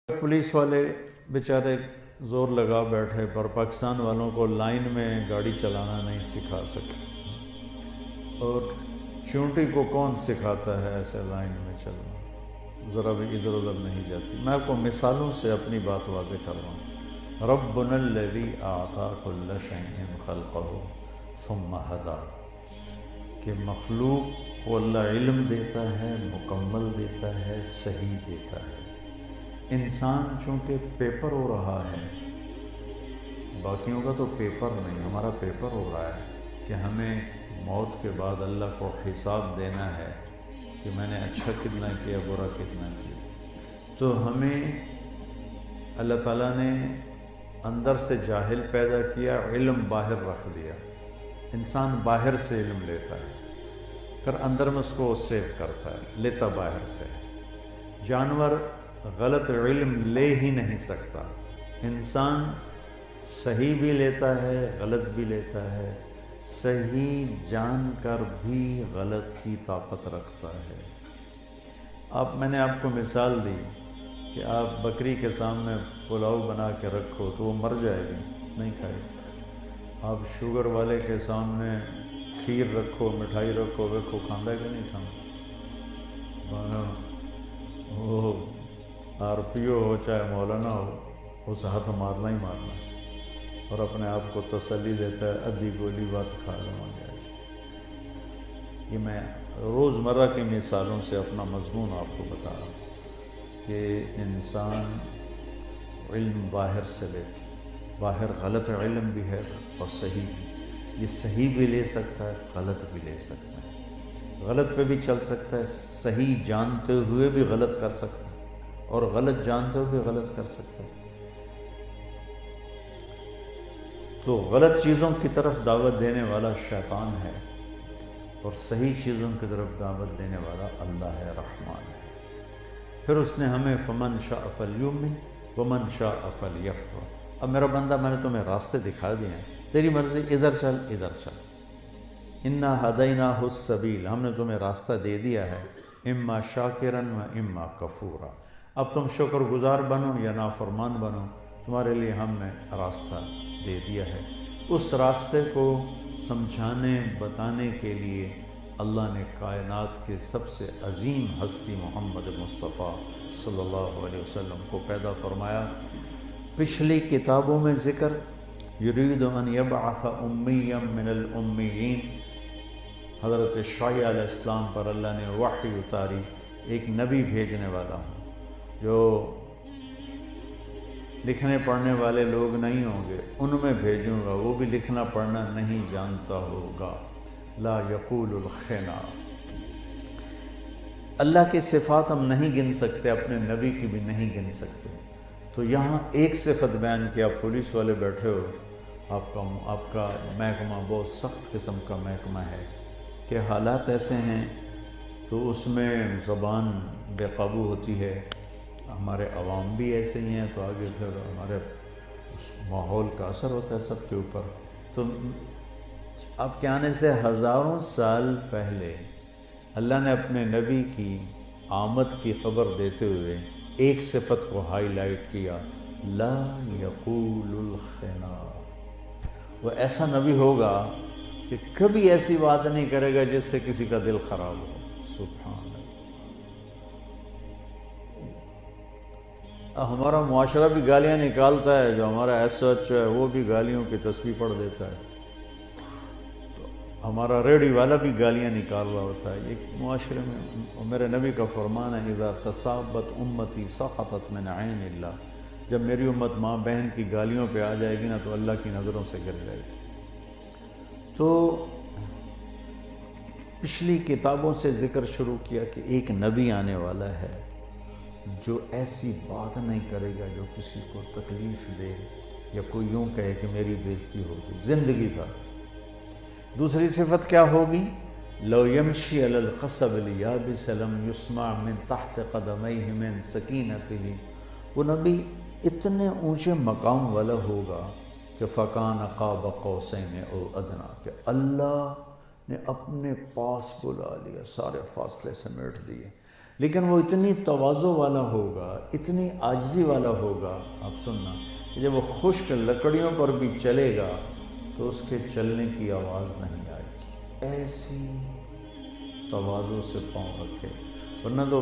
Police والے بیچارے زور لگا بیٹھے پر پاکستان والوں کو لائن میں گاڑی چلانا نہیں سکھا سکے، اور چونٹی کو کون سکھاتا ہے ایسے لائن میں چلنا، ذرا بھی ادھر ادھر نہیں جاتی۔ میں آپ کو مثالوں سے اپنی بات واضح کر رہا ہوں۔ ربنا الذی اعطی کل شیء خلقہ ثم ہدی، کہ مخلوق کو اللہ علم دیتا ہے، مکمل دیتا ہے، صحیح دیتا ہے۔ انسان چونکہ پیپر ہو رہا ہے، باقیوں کا تو پیپر نہیں، ہمارا پیپر ہو رہا ہے کہ ہمیں موت کے بعد اللہ کو حساب دینا ہے کہ میں نے اچھا کتنا کیا، برا کتنا کیا۔ تو ہمیں اللہ تعالیٰ نے اندر سے جاہل پیدا کیا، علم باہر رکھ دیا۔ انسان باہر سے علم لیتا ہے، پھر اندر میں اس کو سیو کرتا ہے، لیتا باہر سے۔ جانور غلط علم لے ہی نہیں سکتا، انسان صحیح بھی لیتا ہے، غلط بھی لیتا ہے، صحیح جان کر بھی غلط کی طاقت رکھتا ہے۔ میں نے آپ کو مثال دی کہ آپ بکری کے سامنے پلاؤ بنا کے رکھو تو وہ مر جائے گی، نہیں کھائے گی۔ آپ شوگر والے کے سامنے کھیر رکھو، مٹھائی رکھو، دیکھو کھانا کہ نہیں کھانا۔ وہ RPO ہو چاہے مولانا ہو، اسے ہاتھ مارنا ہی مارنا، اور اپنے آپ کو تسلی دیتا ہے ادھی گولی بات کھا لوں گا۔ یہ میں روزمرہ کی مثالوں سے اپنا مضمون آپ کو بتا رہا ہوں کہ انسان علم باہر سے لیتا، باہر غلط علم بھی ہے اور صحیح بھی۔ یہ صحیح بھی لے سکتا ہے، غلط بھی لے سکتا ہے، غلط پہ بھی چل سکتا ہے، صحیح جانتے ہوئے بھی غلط کر سکتا ہے، اور غلط جانتے ہوئے بھی غلط کر سکتا ہے۔ تو غلط چیزوں کی طرف دعوت دینے والا شیطان ہے، اور صحیح چیزوں کی طرف دعوت دینے والا اللہ ہے، رحمان ہے۔ پھر اس نے ہمیں فمن شاء فلیؤمن ومن شاء فلیکفر۔ اب میرا بندہ، میں نے تمہیں راستے دکھا دیے ہیں، تیری مرضی، ادھر چل ادھر چل۔ انا ہدیناہ السبیل، ہم نے تمہیں راستہ دے دیا ہے، اما شاکرا و اما کفورا۔ اب تم شکر گزار بنو یا نافرمان بنو، تمہارے لیے ہم نے راستہ دے دیا ہے۔ اس راستے کو سمجھانے بتانے کے لیے اللہ نے کائنات کے سب سے عظیم ہستی محمد مصطفیٰ صلی اللہ علیہ وسلم کو پیدا فرمایا۔ پچھلی کتابوں میں ذکر یرید ان یبعث امیا من الامیین، حضرت شعیب علیہ السلام پر اللہ نے وحی اتاری، ایک نبی بھیجنے والا ہوں جو لکھنے پڑھنے والے لوگ نہیں ہوں گے، ان میں بھیجوں گا، وہ بھی لکھنا پڑھنا نہیں جانتا ہوگا، لا یقول الخنا۔ اللہ کی صفات ہم نہیں گن سکتے، اپنے نبی کی بھی نہیں گن سکتے۔ تو یہاں ایک صفت بیان کیا، پولیس والے بیٹھے ہو، آپ کا محکمہ بہت سخت قسم کا محکمہ ہے کہ حالات ایسے ہیں تو اس میں زبان بے قابو ہوتی ہے، ہمارے عوام بھی ایسے ہی ہیں، تو آگے پھر ہمارے اس ماحول کا اثر ہوتا ہے سب کے اوپر۔ تو آپ کے آنے سے ہزاروں سال پہلے اللہ نے اپنے نبی کی آمد کی خبر دیتے ہوئے ایک صفت کو ہائی لائٹ کیا، لا یقول الخنا۔ وہ ایسا نبی ہوگا کہ کبھی ایسی بات نہیں کرے گا جس سے کسی کا دل خراب ہو۔ سبحان اللہ۔ ہمارا معاشرہ بھی گالیاں نکالتا ہے، جو ہمارا SH ہے وہ بھی گالیوں کی تسبیح پڑھ دیتا ہے، تو ہمارا ریڈی والا بھی گالیاں نکال رہا ہوتا ہے۔ ایک معاشرے میں میرے نبی کا فرمان ہے، اذا تصابت امتی سقطت من عین اللہ، جب میری امت ماں بہن کی گالیوں پہ آ جائے گی نا تو اللہ کی نظروں سے گر جائے گی۔ تو پچھلی کتابوں سے ذکر شروع کیا کہ ایک نبی آنے والا ہے جو ایسی بات نہیں کرے گا جو کسی کو تکلیف دے یا کوئی یوں کہے کہ میری بےزتی ہوگی زندگی بھر۔ دوسری صفت کیا ہوگی؟ لو یمشی علی القصب الیابس لم یسمع من تحت قدمیہ من سکینتہ، وہ نبی اتنے اونچے مقام والا ہوگا کہ فکان قاب قوسین او ادنیٰ، کہ اللہ نے اپنے پاس بلا لیا، سارے فاصلے سمیٹ دیے، لیکن وہ اتنی تواضع والا ہوگا، اتنی عاجزی والا ہوگا، آپ سننا کہ جب وہ خشک لکڑیوں پر بھی چلے گا تو اس کے چلنے کی آواز نہیں آئے گی، ایسی تواضع سے پاؤں رکھے۔ ورنہ تو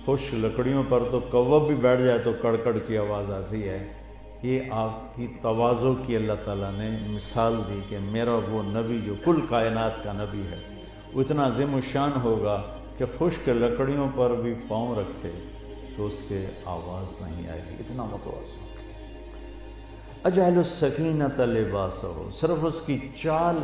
خشک لکڑیوں پر تو کوہ بھی بیٹھ جائے تو کڑکڑ کی آواز آتی ہے۔ یہ آپ کی تواضع کی اللہ تعالیٰ نے مثال دی کہ میرا وہ نبی جو کل کائنات کا نبی ہے وہ اتنا عظیم الشان ہوگا کہ خشک لکڑیوں پر بھی پاؤں رکھے تو اس کے آواز نہیں آئے گی، اتنا متواضع۔ اجعل السکینۃ لباسہ، صرف اس کی چال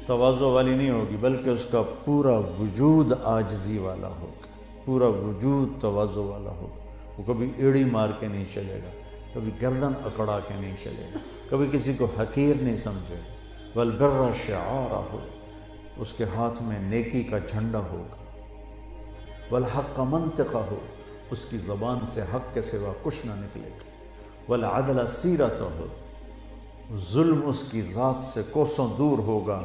تواضع والی نہیں ہوگی بلکہ اس کا پورا وجود عاجزی والا ہوگا، پورا وجود تواضع والا ہوگا۔ وہ کبھی ایڑی مار کے نہیں چلے گا، کبھی گردن اکڑا کے نہیں چلے گا، کبھی کسی کو حقیر نہیں سمجھے گا۔ والبر شعارہ، اس کے ہاتھ میں نیکی کا جھنڈا ہوگا۔ والحق منطقہ، اس کی زبان سے حق کے سوا کچھ نہ نکلے گا۔ والعدل سیرتہ، ظلم اس کی ذات سے کوسوں دور ہوگا،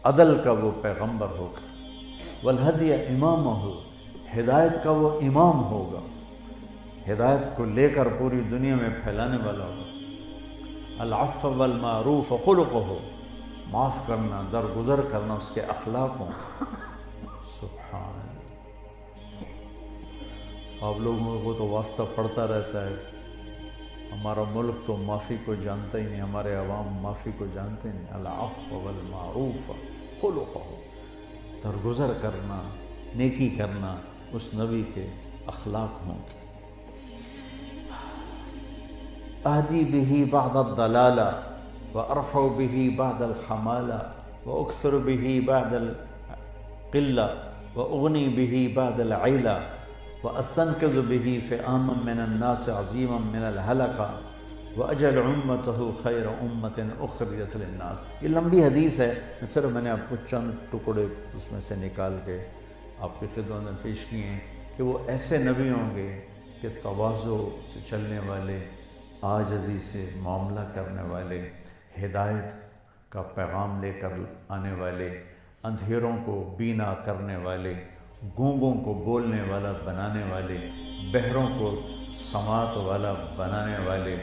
عدل کا وہ پیغمبر ہوگا۔ والہدی امامہ، ہدایت کا وہ امام ہوگا، ہدایت کو لے کر پوری دنیا میں پھیلانے والا ہوگا۔ العفو والمعروف خلقہ، معاف کرنا، درگزر کرنا اس کے اخلاق ہوں۔ سبحان اللہ، آپ لوگوں کو تو واسطہ پڑتا رہتا ہے، ہمارا ملک تو معافی کو جانتا ہی نہیں، ہمارے عوام معافی کو جانتے نہیں۔ العفو والمعروف خلقہ، درگزر کرنا، نیکی کرنا اس نبی کے اخلاق ہوں گے۔ اہدی بہ بعد الضلالہ وارفع بہ بعد الخمالہ واکثر بہ بعد القلہ واغنی بہ بعد العیلہ واستنقذ بہ فئاما من الناس عظیما من الہلکہ واجعل امتہ خیر امۃ اخرجت للناس۔ یہ لمبی حدیث ہے، صرف میں نے آپ کو چند ٹکڑے اس میں سے نکال کے آپ کی خدمت میں پیش کیے ہیں کہ وہ ایسے نبی ہوں گے کہ تواضع سے چلنے والے، عاجزی سے معاملہ کرنے والے، ہدایت کا پیغام لے کر آنے والے، اندھیروں کو بینا کرنے والے، گونگوں کو بولنے والا بنانے والے، بہروں کو سماعت والا بنانے والے،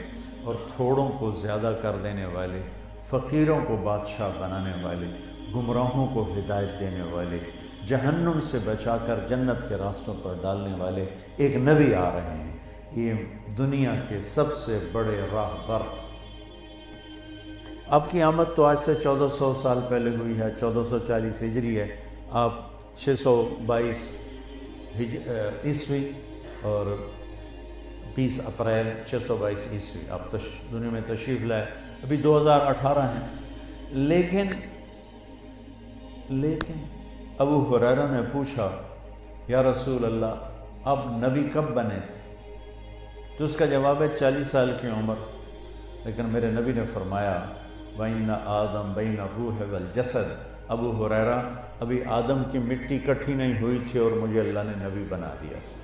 اور تھوڑوں کو زیادہ کر دینے والے، فقیروں کو بادشاہ بنانے والے، گمراہوں کو ہدایت دینے والے، جہنم سے بچا کر جنت کے راستوں پر ڈالنے والے ایک نبی آ رہے ہیں۔ یہ دنیا کے سب سے بڑے راہبر۔ آپ کی آمد تو آج سے 1400 سال پہلے ہوئی ہے، 1440 ہجری ہے، آپ 622 عیسوی اور 20 اپریل 622 عیسوی آپ دنیا میں تشریف لائے، ابھی 2018 ہیں۔ لیکن ابو ہریرہ نے پوچھا، یا رسول اللہ آپ نبی کب بنے تھے؟ تو اس کا جواب ہے 40 سال کی عمر۔ لیکن میرے نبی نے فرمایا وَإِنَّ آدَمَ بَيْنَ الرُّوحِ وَالْجَسَدِ، ابو ہریرہ ابھی آدم کی مٹی کٹھی نہیں ہوئی تھی اور مجھے اللہ نے نبی بنا دیا تھا۔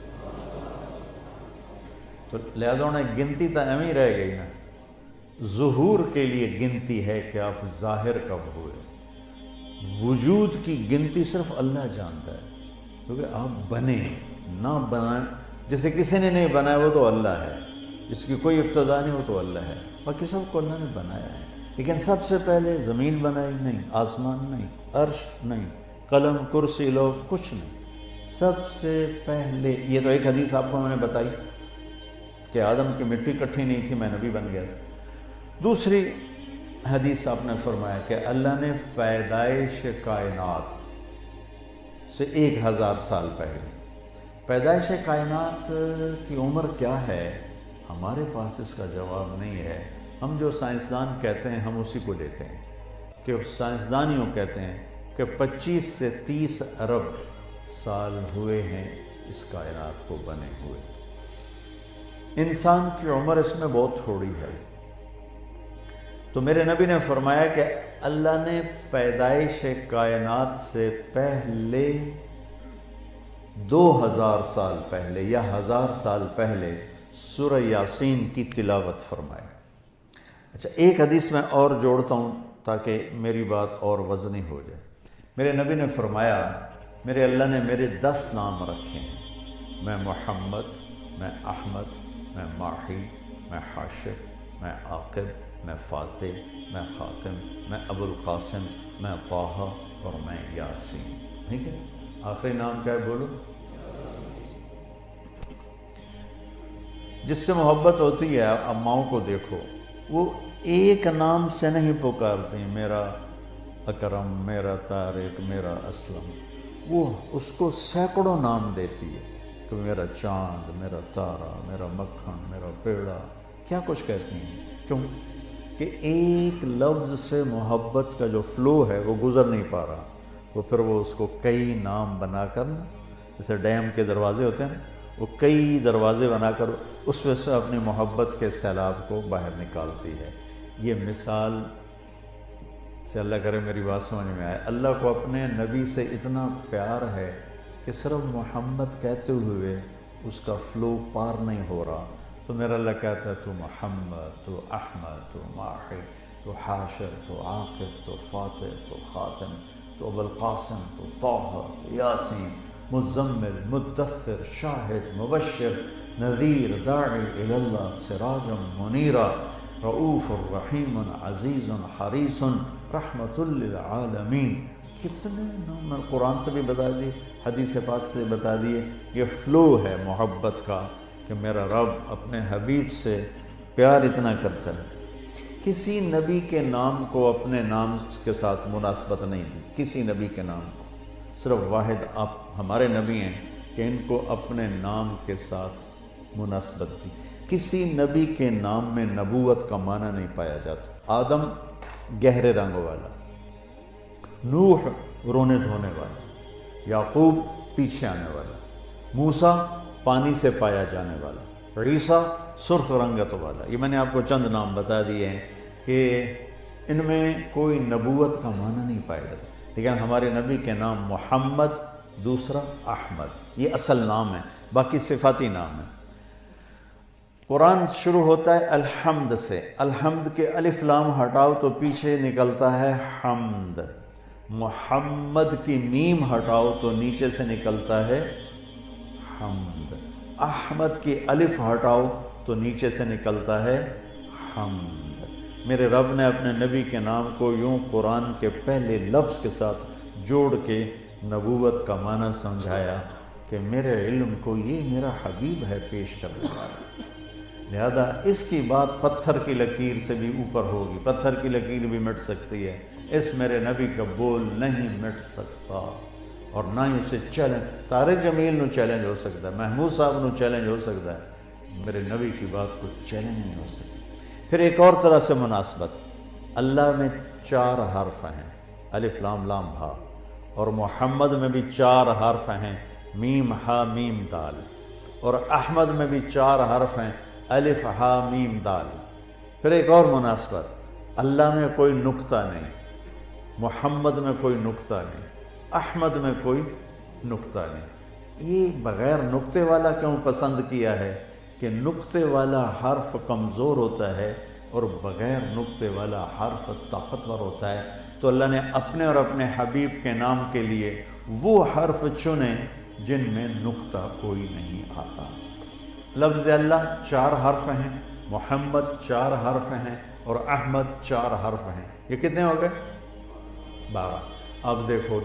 تو لہذا انہیں گنتی تو ایم ہی رہ گئی نا، ظہور کے لیے گنتی ہے کہ آپ ظاہر کب ہوئے، وجود کی گنتی صرف اللہ جانتا ہے، کیونکہ آپ بنے نہ بنائیں، جسے کسی نے نہیں بنایا وہ تو اللہ ہے، جس کی کوئی ابتدا نہیں وہ تو اللہ ہے، باقی سب کو اللہ نے بنایا ہے۔ لیکن سب سے پہلے زمین بنائی نہیں، آسمان نہیں، عرش نہیں، قلم کرسی لوگ کچھ نہیں، سب سے پہلے یہ تو ایک حدیث آپ کو میں نے بتائی کہ آدم کی مٹی کٹھی نہیں تھی، میں نبی بن گیا تھا۔ دوسری حدیث آپ نے فرمایا کہ اللہ نے پیدائش کائنات سے 1000 سال پہلے، پیدائش کائنات کی عمر کیا ہے ہمارے پاس اس کا جواب نہیں ہے۔ ہم جو سائنسدان کہتے ہیں ہم اسی کو لیتے ہیں کہ سائنسدانیوں کہتے ہیں کہ 25 سے 30 ارب سال ہوئے ہیں اس کائنات کو بنے ہوئے۔ انسان کی عمر اس میں بہت تھوڑی ہے۔ تو میرے نبی نے فرمایا کہ اللہ نے پیدائش کائنات سے پہلے 2000 سال پہلے یا 1000 سال پہلے سورہ یاسین کی تلاوت فرمائی۔ اچھا، ایک حدیث میں اور جوڑتا ہوں تاکہ میری بات اور وزنی ہو جائے۔ میرے نبی نے فرمایا میرے اللہ نے میرے 10 نام رکھے ہیں، میں محمد، میں احمد، میں ماحی، میں حاشر، میں عاقب، میں فاتح، میں خاتم، میں ابو القاسم، میں طٰہٰ اور میں یاسین۔ ٹھیک ہے، آخری نام کیا ہے بولو؟ جس سے محبت ہوتی ہے، اماؤں کو دیکھو، وہ ایک نام سے نہیں پکارتی میرا اکرم، میرا طارق، میرا اسلم، وہ اس کو سینکڑوں نام دیتی ہے کہ میرا چاند، میرا تارا، میرا مکھن، میرا پیڑا، کیا کچھ کہتی ہیں۔ کیوں کہ ایک لفظ سے محبت کا جو فلو ہے وہ گزر نہیں پا رہا، تو پھر وہ اس کو کئی نام بنا کر نا، جیسے ڈیم کے دروازے ہوتے ہیں نا، وہ کئی دروازے بنا کر اس وجہ سے اپنی محبت کے سیلاب کو باہر نکالتی ہے۔ یہ مثال سے اللہ کرے میری بات سمجھ میں آئے، اللہ کو اپنے نبی سے اتنا پیار ہے کہ صرف محمد کہتے ہوئے اس کا فلو پار نہیں ہو رہا، تو میرا اللہ کہتا ہے تو محمد، تو احمد، تو ماحی، تو حاشر، تو عاقب، تو فاتح، تو خاتم، تو ابو القاسم، تو طٰہٰ، تو یاسین، مزمل، مدثر، شاہد، مبشر، نذیر، داعی الی اللہ، سراجا منیرا، رؤوف الرحیم، عزیز حریص، رحمت للعالمین۔ کتنے نام قرآن سے بھی بتا دیے، حدیث پاک سے بتا دیے۔ یہ فلو ہے محبت کا کہ میرا رب اپنے حبیب سے پیار اتنا کرتا ہے۔ کسی نبی کے نام کو اپنے نام کے ساتھ مناسبت نہیں دی، کسی نبی کے نام کو، صرف واحد آپ ہمارے نبی ہیں کہ ان کو اپنے نام کے ساتھ مناسبت دی۔ کسی نبی کے نام میں نبوت کا معنی نہیں پایا جاتا۔ آدم گہرے رنگ والا، نوح رونے دھونے والا، یعقوب پیچھے آنے والا، موسیٰ پانی سے پایا جانے والا، عیسیٰ سرخ رنگت والا۔ یہ میں نے آپ کو چند نام بتا دیے ہیں کہ ان میں کوئی نبوت کا معنی نہیں پایا جاتا، لیکن ہمارے نبی کے نام محمد، دوسرا احمد، یہ اصل نام ہے، باقی صفاتی نام ہے۔ قرآن شروع ہوتا ہے الحمد سے، الحمد کے الف لام ہٹاؤ تو پیچھے نکلتا ہے حمد، محمد کی میم ہٹاؤ تو نیچے سے نکلتا ہے حمد، احمد کی الف ہٹاؤ تو نیچے سے نکلتا ہے حمد۔ میرے رب نے اپنے نبی کے نام کو یوں قرآن کے پہلے لفظ کے ساتھ جوڑ کے نبوت کا معنی سمجھایا کہ میرے علم کو یہ میرا حبیب ہے پیش کرنے والا، لہذا اس کی بات پتھر کی لکیر سے بھی اوپر ہوگی، پتھر کی لکیر بھی مٹ سکتی ہے، اس میرے نبی کا بول نہیں مٹ سکتا، اور نہ ہی اسے چیلنج، طارق جمیل نو چیلنج ہو سکتا ہے، محمود صاحب نو چیلنج ہو سکتا ہے، میرے نبی کی بات کو چیلنج نہیں ہو سکتا۔ پھر ایک اور طرح سے مناسبت، اللہ میں 4 حرف ہیں، الف لام لام ہا، اور محمد میں بھی 4 حرف ہیں، میم ہا میم دال، اور احمد میں بھی 4 حرف ہیں، الف ہا میم دال۔ پھر ایک اور مناسبت، اللہ میں کوئی نقطہ نہیں، محمد میں کوئی نقطہ نہیں، احمد میں کوئی نقطہ نہیں۔ یہ بغیر نقطے والا کیوں پسند کیا ہے کہ نقطے والا حرف کمزور ہوتا ہے اور بغیر نقطے والا حرف طاقتور ہوتا ہے، تو اللہ نے اپنے اور اپنے حبیب کے نام کے لیے وہ حرف چنے جن میں نقطہ کوئی نہیں آتا۔ لفظ اللہ 4 حرف ہیں، محمد 4 حرف ہیں، اور احمد 4 حرف ہیں، یہ کتنے ہو گئے؟ 12۔ اب دیکھو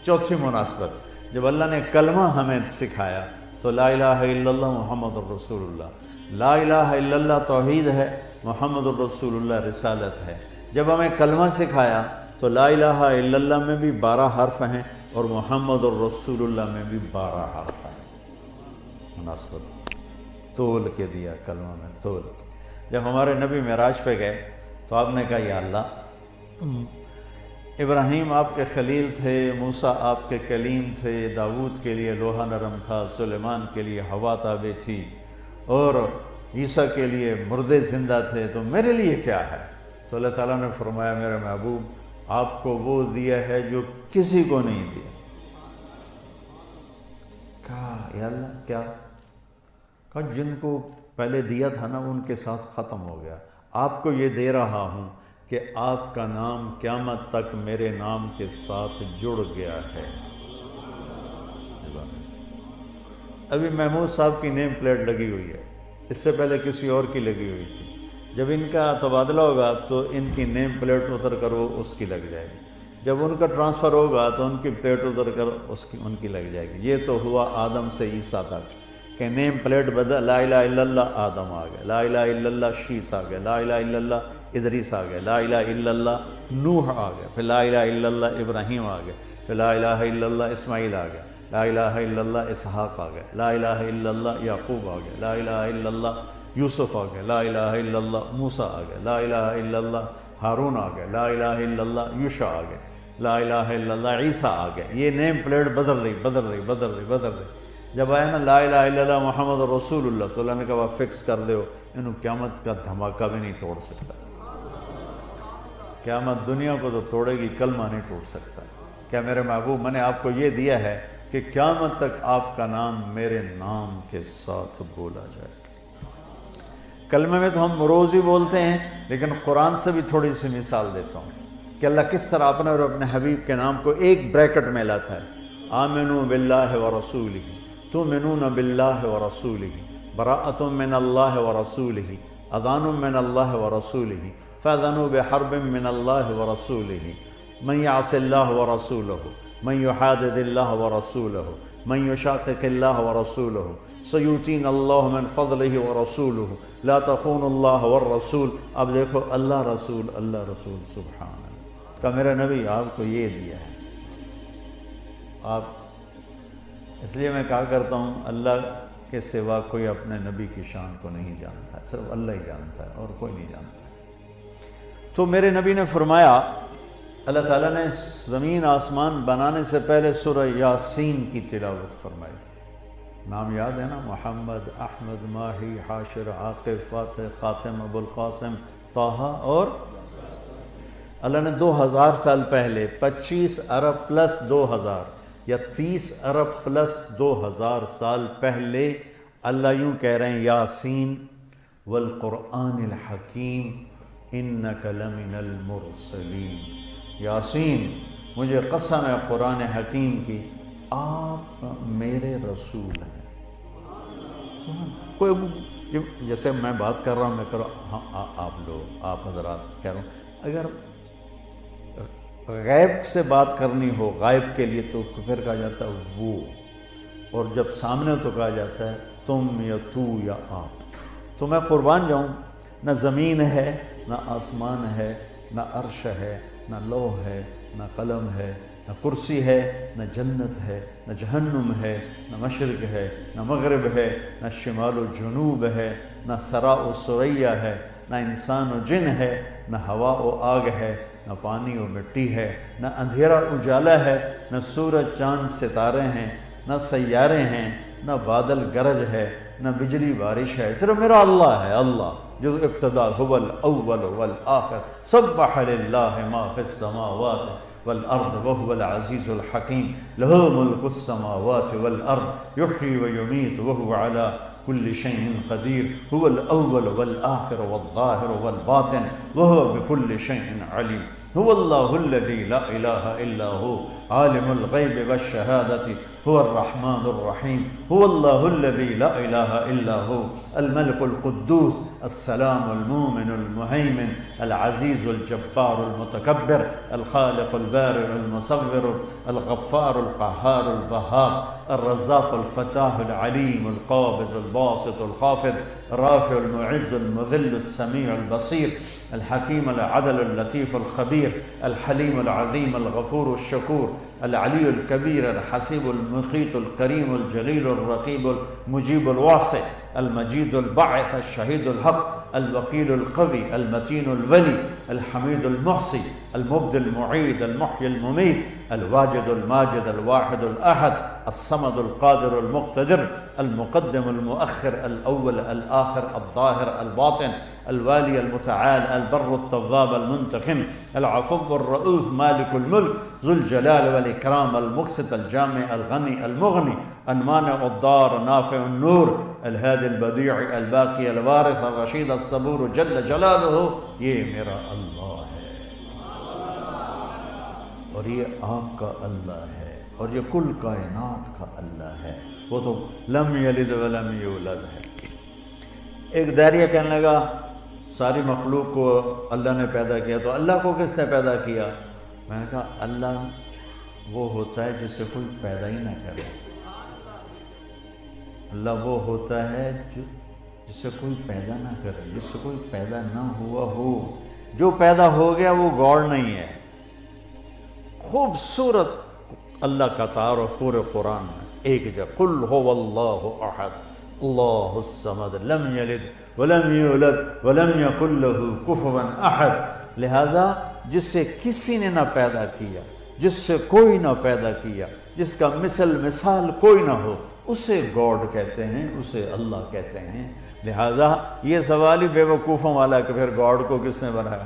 چوتھی مناسبت، جب اللہ نے کلمہ ہمیں سکھایا تو لا الہ الا اللہ محمد الرسول اللہ، لا الہ الا اللہ توحید ہے، محمد الرسول اللہ رسالت ہے۔ جب ہمیں کلمہ سکھایا تو لا الہ الا اللہ میں بھی 12 حرف ہیں اور محمد الرسول اللہ میں بھی 12 حرف ہیں۔ مناسبت تول کے دیا کلمہ میں، تول کے۔ جب ہمارے نبی معراج پہ گئے تو آپ نے کہا یا اللہ، ابراہیم آپ کے خلیل تھے، موسیٰ آپ کے کلیم تھے، داؤد کے لیے لوہا نرم تھا، سلیمان کے لیے ہوا تابع تھی، اور عیسیٰ کے لیے مردے زندہ تھے، تو میرے لیے کیا ہے؟ تو اللہ تعالیٰ نے فرمایا میرے محبوب آپ کو وہ دیا ہے جو کسی کو نہیں دیا۔ کہا یا اللہ کیا؟ کہا جن کو پہلے دیا تھا نا ان کے ساتھ ختم ہو گیا، آپ کو یہ دے رہا ہوں کہ آپ کا نام قیامت تک میرے نام کے ساتھ جڑ گیا ہے۔ ابھی محمود صاحب کی نیم پلیٹ لگی ہوئی ہے، اس سے پہلے کسی اور کی لگی ہوئی تھی، جب ان کا تبادلہ ہوگا تو ان کی نیم پلیٹ اتر کر وہ اس کی لگ جائے گی، جب ان کا ٹرانسفر ہوگا تو ان کی پلیٹ اتر کر ان کی لگ جائے گی۔ یہ تو ہوا آدم سے عیسیٰ تک کہ نیم پلیٹ بدل، لا الہ الا اللہ آدم آ گئے، لا الہ الا اللہ شیس آ گئے، لا الہ الا اللہ ادریس آ گئے، لا الہ الا اللہ نوح آ گئے، پھر لا الہ الا اللہ ابراہیم آ گئے، پھر لا الہ الا اللہ اسماعیل آ گئے، لا الہ الا اللہ اسحاق آ گئے، لا الہ الا اللہ یعقوب آ گئے، لا الہ الا اللہ یوسف آ گئے، لا الہ الا اللہ موسیٰ آ گئے، لا الہ الا اللہ ہارون آ گئے، لا الہ الا اللہ یوشع آ گئے، لا الہ الا اللہ عیسیٰ آ گئے۔ یہ نیم پلیٹ بدل رہی۔ جب آئے نا لا الہ الا اللہ محمد رسول اللہ تو اللہ نے کہا فکس کر دیو، انہوں قیامت کا دھماکہ بھی نہیں توڑ سکتا۔ قیامت دنیا کو تو توڑے گی، کلمہ نہیں ٹوٹ سکتا۔ کیا میرے محبوب، میں نے آپ کو یہ دیا ہے کہ قیامت تک آپ کا نام میرے نام کے ساتھ بولا جائے۔ کلمے میں تو ہم روز ہی بولتے ہیں، لیکن قرآن سے بھی تھوڑی سی مثال دیتا ہوں کہ اللہ کس طرح اپنے اور اپنے حبیب کے نام کو ایک بریکٹ میں لاتا ہے۔ آمنوا باللہ ورسولہ، تؤمنون باللہ ورسولہ، براءۃ من اللہ ورسولہ، اذان من اللہ ورسولہ، فاذنوا بحرب من اللہ ورسولہ، من یعص اللہ ورسولہ، من یحادد اللہ ورسولہ، من یشاقق اللہ ورسولہ، سیؤتینا اللہ من فضلہ ورسولہ، لا تخونوا اللہ والرسول۔ اب دیکھو اللہ رسول سبحان اللہ کا میرا نبی آپ کو یہ دیا ہے۔ آپ اس لیے میں کہا کرتا ہوں اللہ کے سوا کوئی اپنے نبی کی شان کو نہیں جانتا ہے، صرف اللہ ہی جانتا ہے اور کوئی نہیں جانتا ہے۔ تو میرے نبی نے فرمایا، اللہ تعالیٰ نے زمین آسمان بنانے سے پہلے سورہ یاسین کی تلاوت فرمائی۔ نام یاد ہے نا، محمد، احمد، ماہی، حاشر، عاقب، فاتح، خاتم، ابو القاسم، طٰہٰ، اور اللہ نے 2000 سال پہلے 25 ارب پلس 2000 یا 30 ارب پلس 2000 سال پہلے اللہ یوں کہہ رہے ہیں، یاسین والقرآن الحکیم انک لمن المرسلین۔ یاسین، مجھے قسم ہے قرآن حکیم کی، آپ میرے رسول ہیں۔ کوئی جیسے میں بات کر رہا ہوں، میں کہہ رہا ہوں ہاں آپ لوگ، آپ حضرات کہہ رہا ہوں، اگر غیب سے بات کرنی ہو غائب کے لیے تو پھر کہا جاتا ہے وہ، اور جب سامنے تو کہا جاتا ہے تم یا تو یا آپ۔ تو میں قربان جاؤں، نہ زمین ہے، نہ آسمان ہے، نہ عرش ہے، نہ لوح ہے، نہ قلم ہے، نہ کرسی ہے، نہ جنت ہے، نہ جہنم ہے، نہ مشرق ہے، نہ مغرب ہے، نہ شمال و جنوب ہے، نہ سرا و سریا ہے، نہ انسان و جن ہے، نہ ہوا و آگ ہے، نہ پانی و مٹی ہے، نہ اندھیرا اجالا ہے، نہ سورج چاند ستارے ہیں، نہ سیارے ہیں، نہ بادل گرج ہے، نہ بجلی بارش ہے، صرف میرا اللہ ہے، اللہ جو ابتدا هو الاول والآخر، سبح للہ ما فی السماوات والارض وهو العزیز الحکیم، له ملک السماوات والارض یحیی ویمیت وهو علی كل شيء قدیر، هو الاول والآخر والظاہر والباطن وهو بكل شيء علیم، هو اللہ الذی لا الہ الا هو عالم الغیب والشہادة هو الرحمن الرحیم، هو اللہ الذی لا الہ الا هو الملک القدوس السلام المؤمن المہیمن العزیز الجبار المتکبر الخالق البارئ المصور الغفار القہار الوہاب الرزاق الفتاح العلیم القابض الباسط الخافض الرافع المعز المذل السمیع البصیر الحکیم العدل اللطیف الخبیر الحلیم العظیم الغفور الشکور العلی الکبیر الحسیب المقیت الکریم الجلیل الرقیب المجیب الواسع المجید الباعث الشہید الحق الوکیل القوی المتین الولی الحمید المحصی المبدی المعید المحیی الممیت الواجد الماجد الواحد الأحد الصمد القادر المقتدر المقدم المؤخر الأول الآخر الظاهر الباطن الوالي المتعال البر التواب المنتقم العفو الرؤوف مالك الملك ذو الجلال والإكرام المقسط الجامع الغني المغني المانع الضار نافع النور الهادي البديع الباقي الوارث الرشيد الصبور جل جلالہ۔ یہ میرا اللہ ہے اور یہ آپ کا اللہ ہے اور یہ کل کائنات کا اللہ ہے۔ وہ تو لم یلد ولم یولد ہے۔ ایک داریہ کہنے لگا ساری مخلوق کو اللہ نے پیدا کیا، تو اللہ کو کس نے پیدا کیا؟ میں نے کہا اللہ وہ ہوتا ہے جس سے کوئی پیدا ہی نہ کرے، اللہ وہ ہوتا ہے جس سے کوئی پیدا نہ کرے، جس سے کوئی پیدا نہ ہوا ہو۔ جو پیدا ہو گیا وہ گاڈ نہیں ہے۔ خوبصورت اللہ کا تعارف پورے قرآن میں ایک جگہ، قل هو اللہ احد اللہ الصمد لم یلد ولم یولد ولم یکن لہ کفوا احد۔ لہذا جس سے کسی نے نہ پیدا کیا، جس سے کوئی نہ پیدا کیا، جس کا مثال کوئی نہ ہو، اسے گاڈ کہتے ہیں، اسے اللہ کہتے ہیں۔ لہذا یہ سوال ہی بے وقوفوں والا کہ پھر گاڈ کو کس نے بنایا؟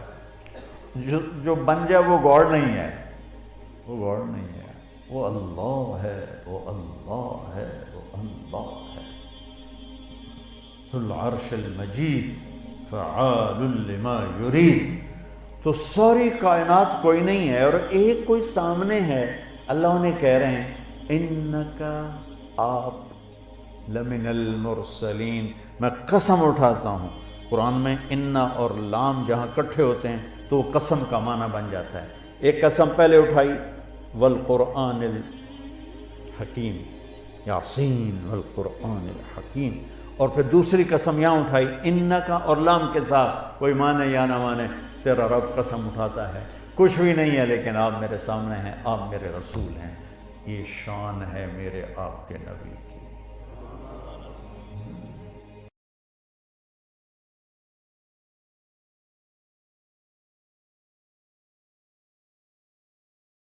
جو بن جائے وہ گاڈ نہیں ہے، وہ گاڈ نہیں ہے، وہ اللہ ہے، وہ اللہ ہے، وہ اللہ ہے۔ ذو العرش المجید فعال لما یرید۔ تو ساری کائنات کوئی نہیں ہے اور ایک کوئی سامنے ہے۔ اللہ انہیں کہہ رہے ہیں انکا آپ لمن المرسلین۔ میں قسم اٹھاتا ہوں، قرآن میں انا اور لام جہاں کٹھے ہوتے ہیں تو قسم کا معنی بن جاتا ہے۔ ایک قسم پہلے اٹھائی والقرآن الحکیم، یاسین والقرآن الحکیم، اور پھر دوسری قسم یہاں اٹھائی انکا اور لام کے ساتھ، کوئی مانے یا نہ مانے تیرا رب قسم اٹھاتا ہے کچھ بھی نہیں ہے لیکن آپ میرے سامنے ہیں، آپ میرے رسول ہیں۔ یہ شان ہے میرے آپ کے نبی کی۔